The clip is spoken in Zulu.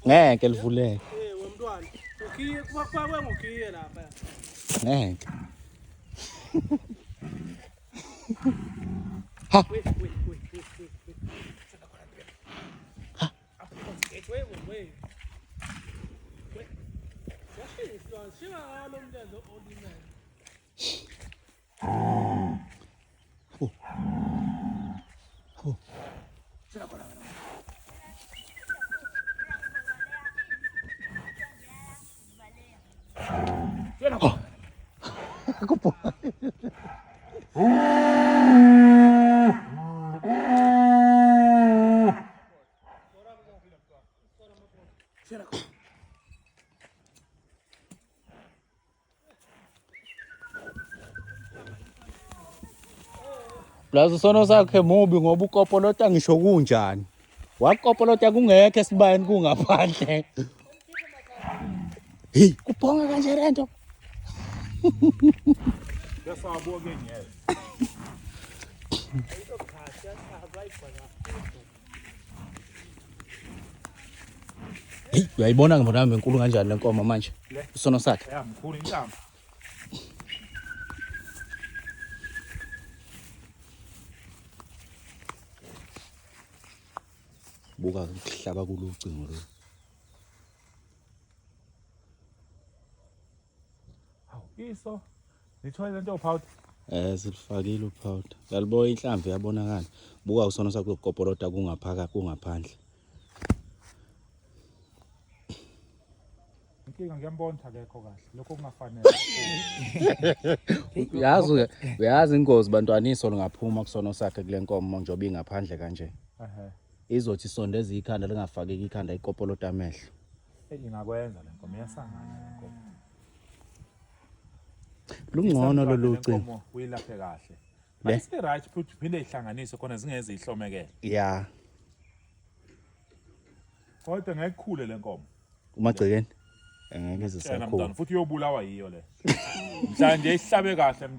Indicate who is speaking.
Speaker 1: ngeke livuleke
Speaker 2: wemntwana ukhiye kufakwe ngokhiye lapha
Speaker 1: ngeke ha Plaza sono sakhe mubi ngoba ukopolota ngisho kunjani. Wakopolota kungekho esibayeni kungaphandle. Hey, kuphonga kanje lento.
Speaker 3: Yasabonke ngeke.
Speaker 1: Hey, uyayibona ngibona nami enkulu kanjani lenkomo manje. Isono sakhe.
Speaker 3: Ya mkhulu intamba.
Speaker 1: Buka ukuhlaba kulucingo lo.
Speaker 3: Hawu iso. Nithola lento ophawu.
Speaker 1: Silifakile upowder. Yaliboya inhlamvu yabonakala. Buka usono sakhe ukopolota kungaphaka kungaphandle.
Speaker 3: Inkinga ngiyambona akekho kahle. Lokho kungafanele.
Speaker 1: Uyazi ingozi bantwana isolo ngaphuma kusono sakhe kule nkomo njengoba ingaphandle kanje. Izothi isondeza ikhanda lingafakeki ikhanda ikopolota amehlo.
Speaker 3: Ingakwenza le nkomo iyasangana le nkomo.
Speaker 1: Lungcono lolu cingo.
Speaker 3: Uyilaphe kahle. Ayise right futhi phinde ihlanganise khona zingeze ihlomekele.
Speaker 1: Ya.
Speaker 3: Kodwa ngekukhule le nkomo.
Speaker 1: Umagcekeni. Ngeke izisakhulu.
Speaker 3: Mntana futhi uyobulawa yiyo le. Mhla nje ihlabe kahle